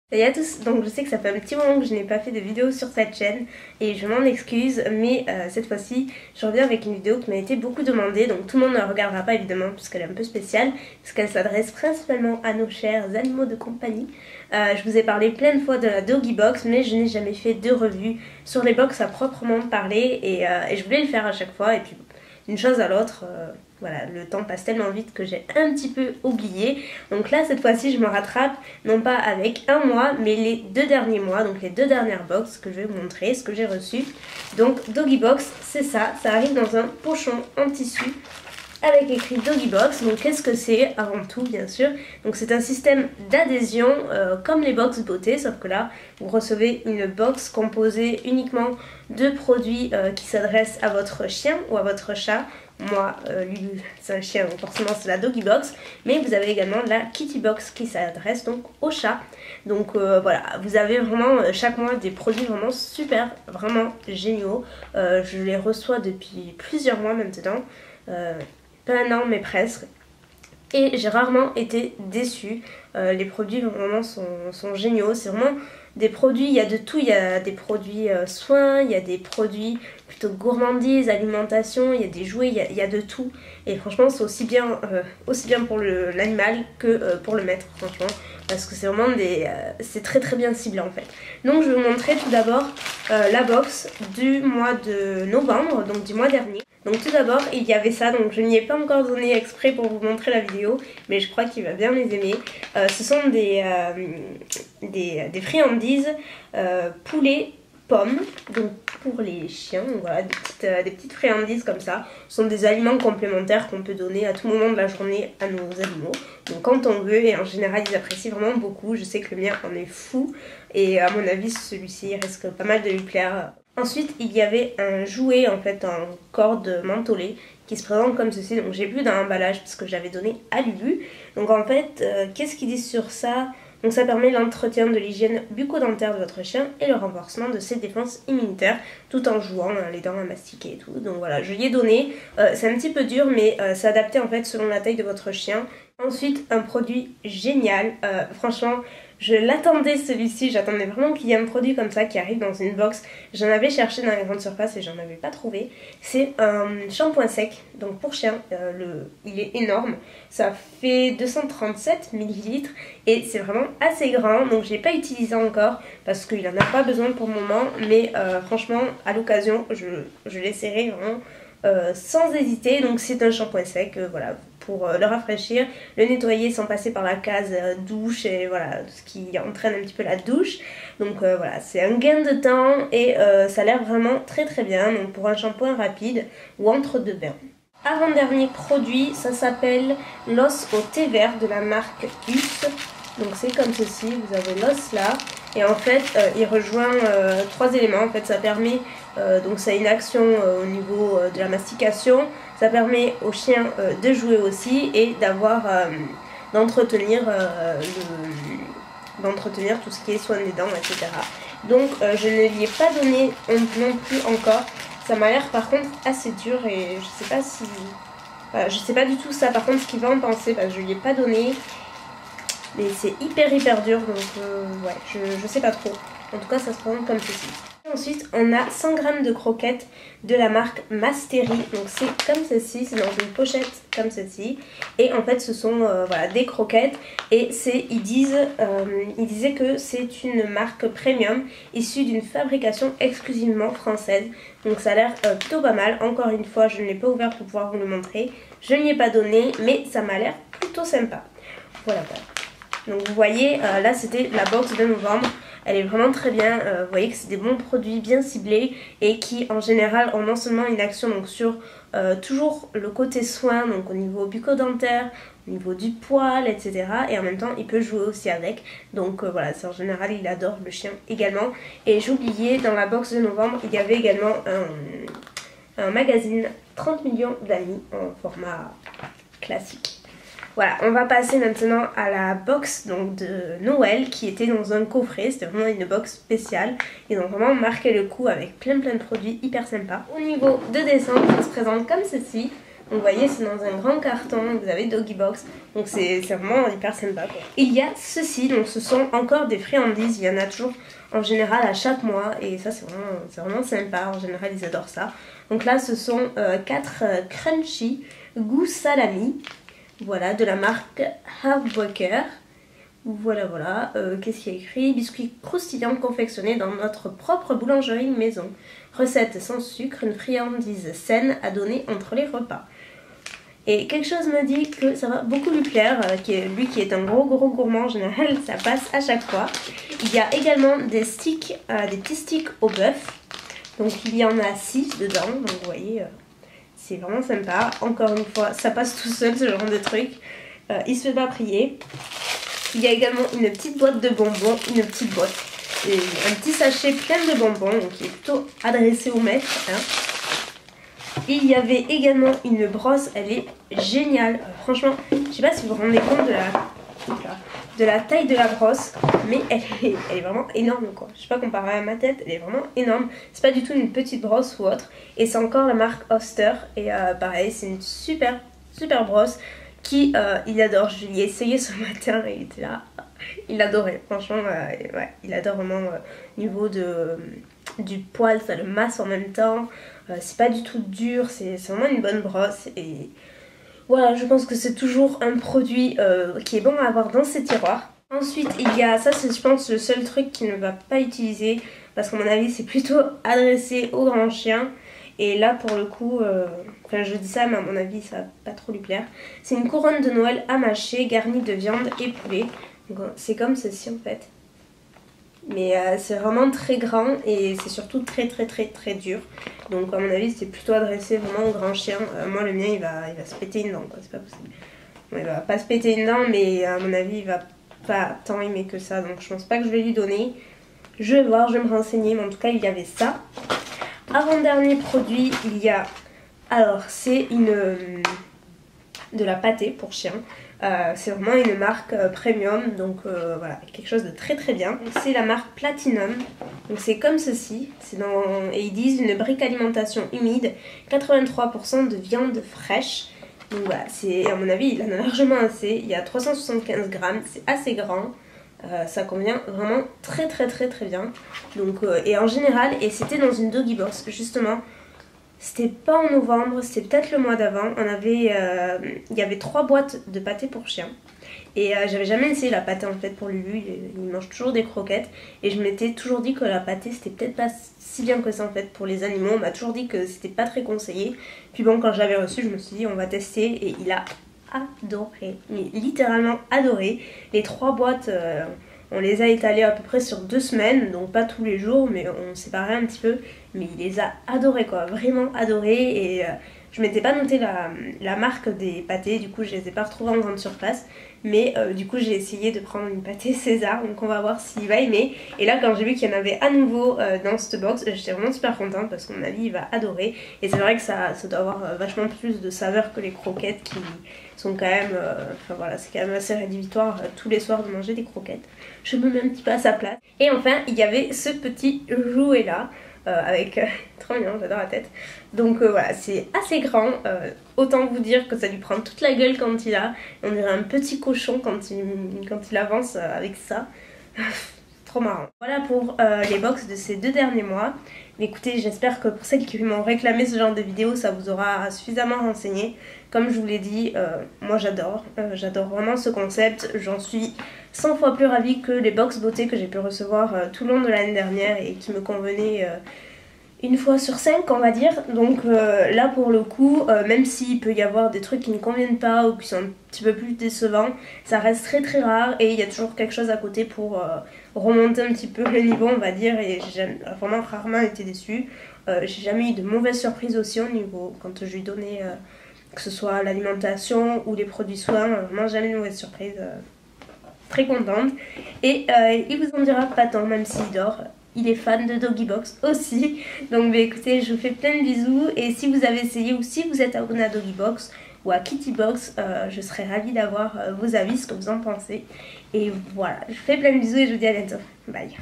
Salut à tous, donc je sais que ça fait un petit moment que je n'ai pas fait de vidéo sur cette chaîne et je m'en excuse, mais cette fois-ci je reviens avec une vidéo qui m'a été beaucoup demandée, donc tout le monde ne la regardera pas évidemment puisqu'elle est un peu spéciale, puisqu'elle s'adresse principalement à nos chers animaux de compagnie. Je vous ai parlé plein de fois de la Doggy Box, mais je n'ai jamais fait de revue sur les box à proprement parler et je voulais le faire à chaque fois et puis d'une chose à l'autre, voilà, le temps passe tellement vite que j'ai un petit peu oublié. Donc là, cette fois-ci, je me rattrape, non pas avec un mois, mais les 2 derniers mois, donc les 2 dernières box que je vais vous montrer, ce que j'ai reçu. Donc Doggy Box, c'est ça arrive dans un pochon en tissu avec écrit Doggy Box. Donc qu'est-ce que c'est avant tout, bien sûr? Donc c'est un système d'adhésion comme les box beauté, sauf que là vous recevez une box composée uniquement de produits qui s'adressent à votre chien ou à votre chat. Moi, Lulu, c'est un chien, donc forcément c'est la Doggy Box, mais vous avez également la Kitty Box qui s'adresse donc au chat. Donc voilà, vous avez vraiment chaque mois des produits vraiment super, vraiment géniaux. Je les reçois depuis plusieurs mois maintenant. Pas un an mais presque, et j'ai rarement été déçue. Les produits vraiment sont géniaux, c'est vraiment des produits, il y a de tout, il y a des produits soins, il y a des produits plutôt gourmandises, alimentation, il y a des jouets, il y a de tout, et franchement c'est aussi bien pour l'animal que pour le maître, franchement, parce que c'est vraiment c'est très très bien ciblé en fait. Donc je vais vous montrer tout d'abord la box du mois de novembre, donc du mois dernier. Donc tout d'abord il y avait ça, donc je n'y ai pas encore donné exprès pour vous montrer la vidéo, mais je crois qu'il va bien les aimer. Ce sont des friandises poulet pommes, donc pour les chiens, donc voilà, des petites friandises comme ça. Ce sont des aliments complémentaires qu'on peut donner à tout moment de la journée à nos animaux, donc quand on veut, et en général ils apprécient vraiment beaucoup. Je sais que le mien en est fou, et à mon avis celui-ci risque pas mal de lui plaire. Ensuite il y avait un jouet en fait en corde mentholée qui se présente comme ceci, donc j'ai plus dans l'emballage parce que j'avais donné à Lulu. Donc en fait qu'est-ce qu'ils disent sur ça? Donc ça permet l'entretien de l'hygiène bucco-dentaire de votre chien et le renforcement de ses défenses immunitaires tout en jouant les dents à mastiquer et tout. Donc voilà, je lui ai donné, c'est un petit peu dur mais c'est adapté en fait selon la taille de votre chien. Ensuite un produit génial, franchement je l'attendais celui-ci, j'attendais vraiment qu'il y ait un produit comme ça qui arrive dans une box. J'en avais cherché dans les grandes surfaces et j'en avais pas trouvé. C'est un shampoing sec, donc pour chien, il est énorme. Ça fait 237 ml et c'est vraiment assez grand, donc je l'ai pas utilisé encore parce qu'il en a pas besoin pour le moment. Mais franchement à l'occasion je l'essaierai vraiment sans hésiter. Donc c'est un shampoing sec, voilà, pour le rafraîchir, le nettoyer sans passer par la case douche et voilà, ce qui entraîne un petit peu la douche. Donc voilà, c'est un gain de temps et ça a l'air vraiment très très bien, donc pour un shampoing rapide ou entre deux bains. Avant-dernier produit, ça s'appelle l'os au thé vert de la marque Us. Donc c'est comme ceci, vous avez l'os là, et en fait il rejoint 3 éléments. En fait ça permet, donc ça a une action au niveau de la mastication, ça permet au chien de jouer aussi et d'avoir d'entretenir tout ce qui est soin des dents, etc. Donc je ne lui ai pas donné non plus encore. Ça m'a l'air par contre assez dur et je sais pas si... Voilà, je sais pas du tout ça par contre ce qu'il va en penser parce que je lui ai pas donné. Mais c'est hyper dur, donc ouais, je sais pas trop. En tout cas ça se présente comme ceci. Ensuite on a 100 g de croquettes de la marque Mastery. Donc c'est comme ceci, c'est dans une pochette comme ceci. Et en fait ce sont voilà, des croquettes. Et ils disaient que c'est une marque premium issue d'une fabrication exclusivement française. Donc ça a l'air plutôt pas mal. Encore une fois je ne l'ai pas ouvert pour pouvoir vous le montrer. Je ne lui ai pas donné mais ça m'a l'air plutôt sympa. Voilà. Donc vous voyez, là c'était la box de novembre, elle est vraiment très bien, vous voyez que c'est des bons produits bien ciblés et qui en général ont non seulement une action donc sur toujours le côté soin, donc au niveau bucco-dentaire, au niveau du poil, etc. Et en même temps il peut jouer aussi avec, donc voilà, c'est en général il adore, le chien également. Et j'oubliais, dans la box de novembre il y avait également un magazine 30 millions d'amis en format classique. Voilà, on va passer maintenant à la box donc de Noël qui était dans un coffret. C'était vraiment une box spéciale. Ils ont vraiment marqué le coup avec plein de produits hyper sympas. Au niveau de décembre, ça se présente comme ceci. Donc vous voyez, c'est dans un grand carton, vous avez Doggy Box, donc c'est vraiment hyper sympa quoi. Il y a ceci, donc ce sont encore des friandises, il y en a toujours en général à chaque mois et ça c'est vraiment sympa, en général ils adorent ça. Donc là ce sont 4 crunchy goût salami, voilà, de la marque Heartbreaker. Voilà, qu'est-ce qu'il y a écrit? Biscuits croustillants confectionnés dans notre propre boulangerie maison. Recette sans sucre, une friandise saine à donner entre les repas. Et quelque chose me dit que ça va beaucoup lui plaire, lui qui est un gros gourmand en général, ça passe à chaque fois. Il y a également des sticks, des petits sticks au bœuf. Donc il y en a 6 dedans, donc vous voyez, c'est vraiment sympa. Encore une fois, ça passe tout seul ce genre de truc, il se fait pas prier. Il y a également une petite boîte de bonbons, une petite boîte, et un petit sachet plein de bonbons, donc qui est plutôt adressé au maître. Hein. Il y avait également une brosse, elle est géniale. Franchement, je sais pas si vous vous rendez compte de la taille de la brosse, mais elle est vraiment énorme quoi. Je sais pas comparer à ma tête, elle est vraiment énorme. C'est pas du tout une petite brosse ou autre. Et c'est encore la marque Oster. Et pareil, c'est une super brosse qui il adore. Je l'ai essayé ce matin et il était là. Il adorait, franchement, ouais, il adore vraiment niveau du poil, ça le masse en même temps. C'est pas du tout dur, c'est vraiment une bonne brosse et voilà, je pense que c'est toujours un produit qui est bon à avoir dans ses tiroirs. Ensuite il y a, ça c'est je pense le seul truc qu'il ne va pas utiliser parce qu'à mon avis c'est plutôt adressé aux grands chiens. Et là pour le coup, enfin je dis ça mais à mon avis ça va pas trop lui plaire. C'est une couronne de Noël à mâcher garnie de viande et poulet. C'est comme ceci en fait. Mais c'est vraiment très grand et c'est surtout très dur. Donc à mon avis c'est plutôt adressé vraiment aux grands chiens. Moi le mien il va se péter une dent quoi, c'est pas possible. Bon, il va pas se péter une dent mais à mon avis il va pas tant aimer que ça. Donc je pense pas que je vais lui donner. Je vais voir, je vais me renseigner mais en tout cas il y avait ça. Avant-dernier produit, il y a, alors c'est de la pâtée pour chien. C'est vraiment une marque premium, donc voilà, quelque chose de très bien. C'est la marque Platinum, donc c'est comme ceci, et ils disent une brique alimentation humide, 83% de viande fraîche. Donc voilà, à mon avis il en a largement assez, il y a 375 grammes, c'est assez grand. Ça convient vraiment très bien. Donc, et en général, et c'était dans une Doggy Box justement, c'était pas en novembre, c'était peut-être le mois d'avant. Il y avait 3 boîtes de pâté pour chien. Et j'avais jamais essayé la pâté en fait pour Lulu, il mange toujours des croquettes. Et je m'étais toujours dit que la pâté c'était peut-être pas si bien que ça en fait pour les animaux. On m'a toujours dit que c'était pas très conseillé. Puis bon, quand je l'avais reçu, je me suis dit on va tester et il a adoré, mais littéralement adoré. Les 3 boîtes, on les a étalées à peu près sur 2 semaines, donc pas tous les jours, mais on séparait un petit peu. Mais il les a adorés quoi, vraiment adorés. Et je m'étais pas noté la marque des pâtés, du coup je les ai pas retrouvés en grande surface. Mais du coup j'ai essayé de prendre une pâté César, donc on va voir s'il va aimer. Et là quand j'ai vu qu'il y en avait à nouveau dans cette box, j'étais vraiment super contente parce qu'à mon avis il va adorer. Et c'est vrai que ça doit avoir vachement plus de saveur que les croquettes qui sont quand même, enfin voilà, c'est quand même assez rédhibitoire tous les soirs de manger des croquettes. Je me mets un petit peu à sa place. Et enfin il y avait ce petit jouet là. Avec trop mignon, j'adore la tête. Donc voilà, c'est assez grand. Autant vous dire que ça lui prend toute la gueule quand il a. On dirait un petit cochon quand il avance avec ça. Trop marrant. Voilà pour les box de ces 2 derniers mois. Mais écoutez, j'espère que pour celles qui m'ont réclamé ce genre de vidéo, ça vous aura suffisamment renseigné. Comme je vous l'ai dit, moi j'adore. J'adore vraiment ce concept. J'en suis 100 fois plus ravie que les box beauté que j'ai pu recevoir tout le long de l'année dernière et qui me convenaient une fois sur 5 on va dire. Donc là pour le coup, même s'il peut y avoir des trucs qui ne conviennent pas ou qui sont un petit peu plus décevants, ça reste très rare et il y a toujours quelque chose à côté pour remonter un petit peu le niveau on va dire. Et j'ai vraiment rarement été déçue. J'ai jamais eu de mauvaise surprise aussi au niveau quand je lui donnais que ce soit l'alimentation ou les produits soins, vraiment jamais de mauvaise surprise. Très contente. Et il vous en dira pas tant même s'il dort. Il est fan de Doggy Box aussi. Donc bah, écoutez, je vous fais plein de bisous. Et si vous avez essayé ou si vous êtes abonné à Doggy Box ou à Kitty Box, je serais ravie d'avoir vos avis, ce que vous en pensez. Et voilà, je vous fais plein de bisous et je vous dis à bientôt. Bye.